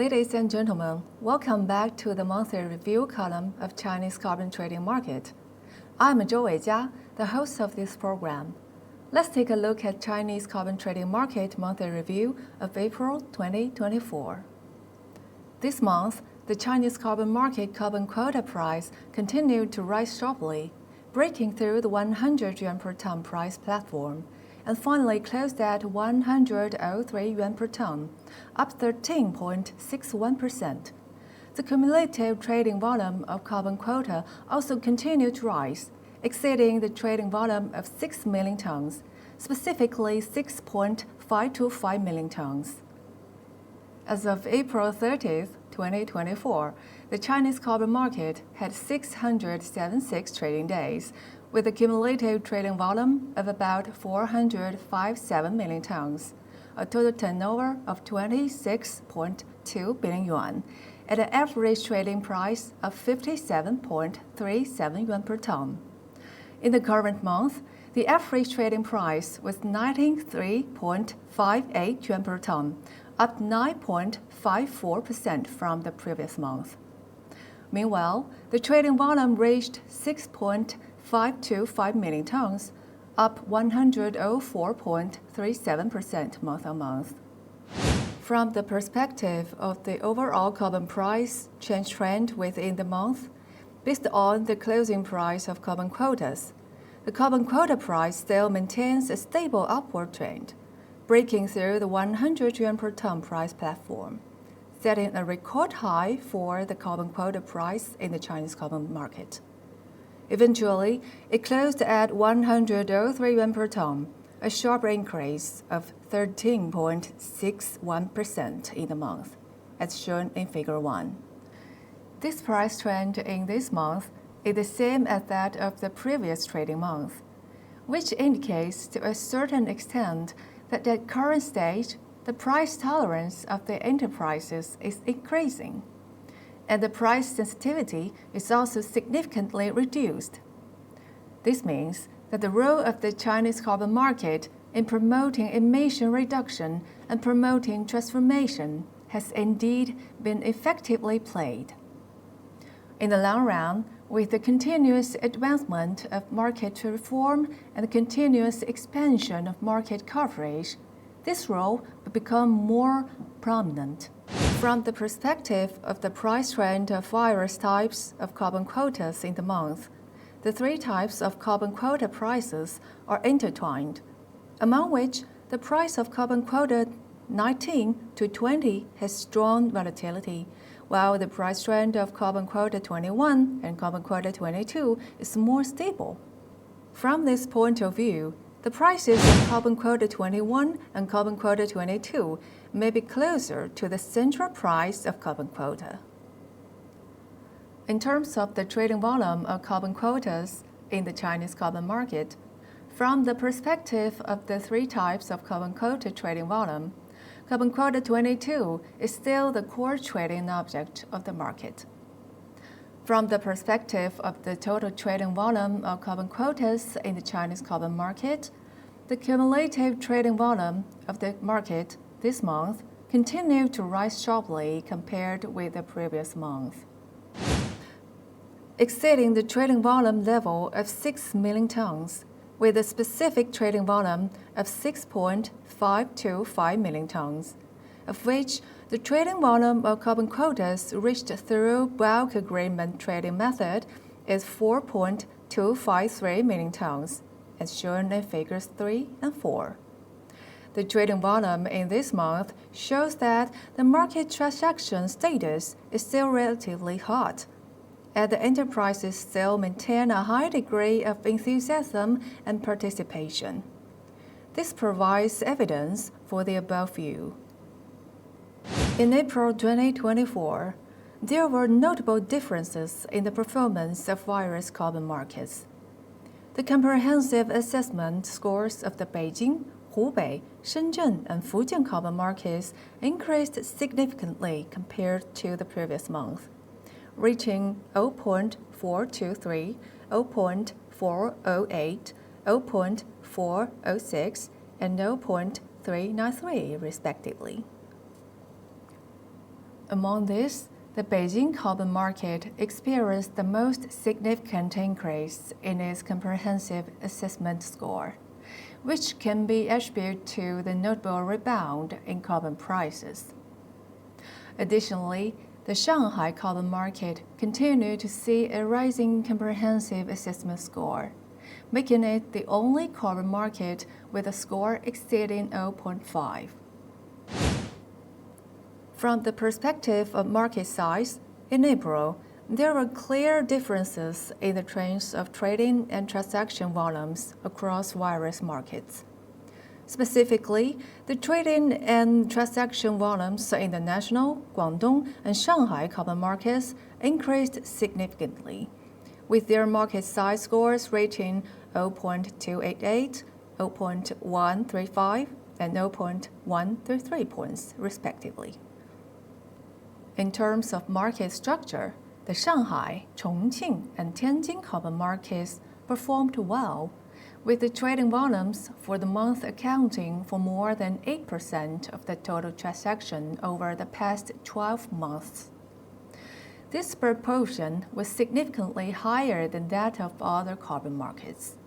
Ladies and gentlemen, welcome back to the monthly review column of Chinese carbon trading market. I'm Zhou Weijia, the host of this program. Let's take a look at Chinese carbon trading market monthly review of April 2024. This month, the Chinese carbon market carbon quota price continued to rise sharply, breaking through the 100 yuan per ton price platform, and finally closed at 103 yuan per ton, up 13.61%. The cumulative trading volume of carbon quota also continued to rise, exceeding the trading volume of 6 million tons, specifically 6.525 million tons. As of April 30, 2024, the Chinese carbon market had 676 trading days, with a cumulative trading volume of about 457 million tons, a total turnover of 26.2 billion yuan, at an average trading price of 57.37 yuan per ton. In the current month, the average trading price was 93.58 yuan per ton, up 9.54% from the previous month. Meanwhile, the trading volume reached 6.525 million tons, up 104.37% month-on-month. From the perspective of the overall carbon price change trend within the month, based on the closing price of carbon quotas, the carbon quota price still maintains a stable upward trend, breaking through the 100 yuan per ton price platform, setting a record high for the carbon quota price in the Chinese carbon market. Eventually, it closed at 103 yuan per ton, a sharp increase of 13.61% in the month, as shown in Figure 1. This price trend in this month is the same as that of the previous trading month, which indicates to a certain extent that at current stage, the price tolerance of the enterprises is increasing, and the price sensitivity is also significantly reduced. This means that the role of the Chinese carbon market in promoting emission reduction and promoting transformation has indeed been effectively played. In the long run, with the continuous advancement of market reform and the continuous expansion of market coverage, this role will become more prominent. From the perspective of the price trend of various types of carbon quotas in the month, the three types of carbon quota prices are intertwined, among which the price of carbon quota 19 to 20 has strong volatility, while the price trend of carbon quota 21 and carbon quota 22 is more stable. From this point of view, the prices of carbon quota 21 and carbon quota 22 may be closer to the central price of carbon quota. In terms of the trading volume of carbon quotas in the Chinese carbon market, from the perspective of the three types of carbon quota trading volume, carbon quota 22 is still the core trading object of the market. From the perspective of the total trading volume of carbon quotas in the Chinese carbon market, the cumulative trading volume of the market this month continued to rise sharply compared with the previous month, exceeding the trading volume level of 6 million tons, with a specific trading volume of 6.525 million tons, of which the trading volume of carbon quotas reached through bulk agreement trading method is 4.253 million tons, as shown in Figures 3 and 4. The trading volume in this month shows that the market transaction status is still relatively hot, and the enterprises still maintain a high degree of enthusiasm and participation. This provides evidence for the above view. In April 2024, there were notable differences in the performance of various carbon markets. The comprehensive assessment scores of the Beijing, Hubei, Shenzhen, and Fujian carbon markets increased significantly compared to the previous month, reaching 0.423, 0.408, 0.406, and 0.393 respectively. Among these, the Beijing carbon market experienced the most significant increase in its comprehensive assessment score, which can be attributed to the notable rebound in carbon prices. Additionally, the Shanghai carbon market continued to see a rising comprehensive assessment score, making it the only carbon market with a score exceeding 0.5. From the perspective of market size, in April, there were clear differences in the trends of trading and transaction volumes across various markets. Specifically, the trading and transaction volumes in the national, Guangdong, and Shanghai carbon markets increased significantly, with their market size scores reaching 0.288, 0.135, and 0.133 points, respectively. In terms of market structure, the Shanghai, Chongqing, and Tianjin carbon markets performed well, with the trading volumes for the month accounting for more than 8% of the total transaction over the past 12 months. This proportion was significantly higher than that of other carbon markets.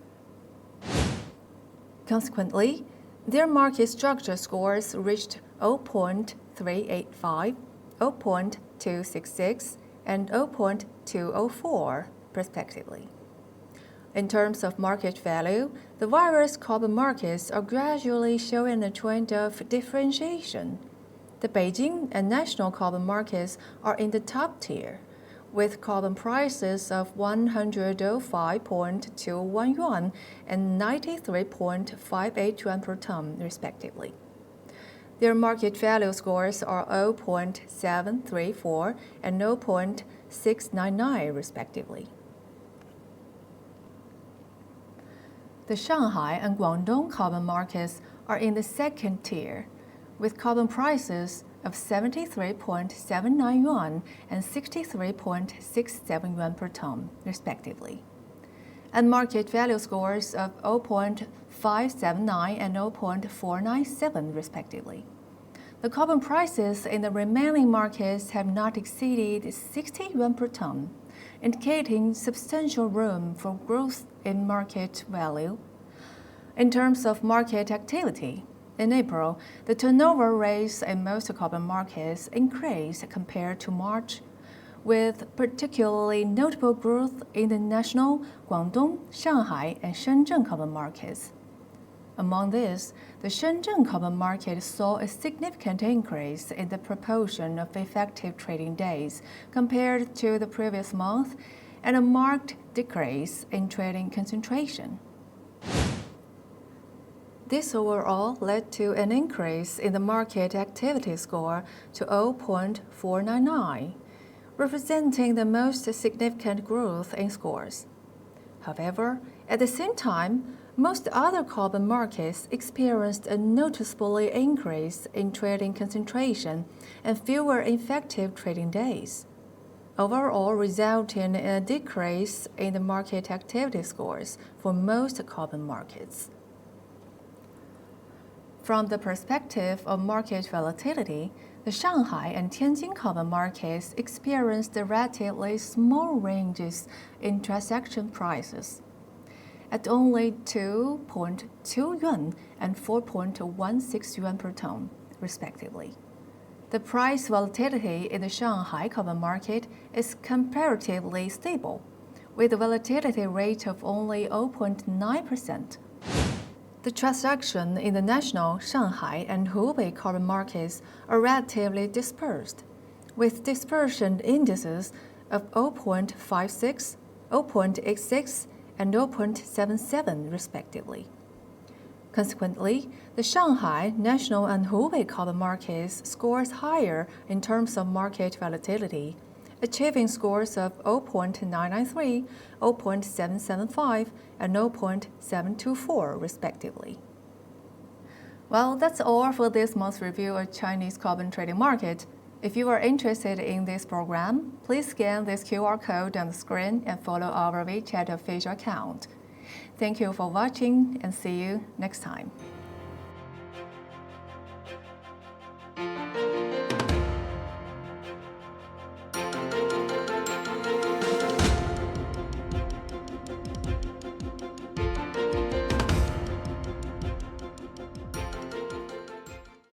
Consequently, their market structure scores reached 0.385, 0.266, and 0.204, respectively. In terms of market value, the various carbon markets are gradually showing a trend of differentiation. The Beijing and national carbon markets are in the top tier, with carbon prices of 105.21 yuan and 93.58 yuan per ton, respectively. Their market value scores are 0.734 and 0.699, respectively. The Shanghai and Guangdong carbon markets are in the second tier, with carbon prices of 73.79 yuan and 63.67 yuan per ton, respectively, and market value scores of 0.579 and 0.497, respectively. The carbon prices in the remaining markets have not exceeded 60 yuan per ton, indicating substantial room for growth in market value. In terms of market activity, in April, the turnover rates in most carbon markets increased compared to March, with particularly notable growth in the national, Guangdong, Shanghai, and Shenzhen carbon markets. Among these, the Shenzhen carbon market saw a significant increase in the proportion of effective trading days compared to the previous month, and a marked decrease in trading concentration. This overall led to an increase in the market activity score to 0.499, representing the most significant growth in scores. However, at the same time, most other carbon markets experienced a noticeable increase in trading concentration and fewer effective trading days, overall resulting in a decrease in the market activity scores for most carbon markets. From the perspective of market volatility, the Shanghai and Tianjin carbon markets experienced relatively small ranges in transaction prices, at only 2.2 yuan and 4.16 yuan per ton, respectively. The price volatility in the Shanghai carbon market is comparatively stable, with a volatility rate of only 0.9%. The transactions in the national, Shanghai, and Hubei carbon markets are relatively dispersed, with dispersion indices of 0.56, 0.86, and 0.77, respectively. Consequently, the Shanghai, national, and Hubei carbon markets scores higher in terms of market volatility, achieving scores of 0.993, 0.775, and 0.724, respectively. Well, that's all for this month's review of Chinese carbon trading market. If you are interested in this program, please scan this QR code on the screen and follow our WeChat official account. Thank you for watching and see you next time.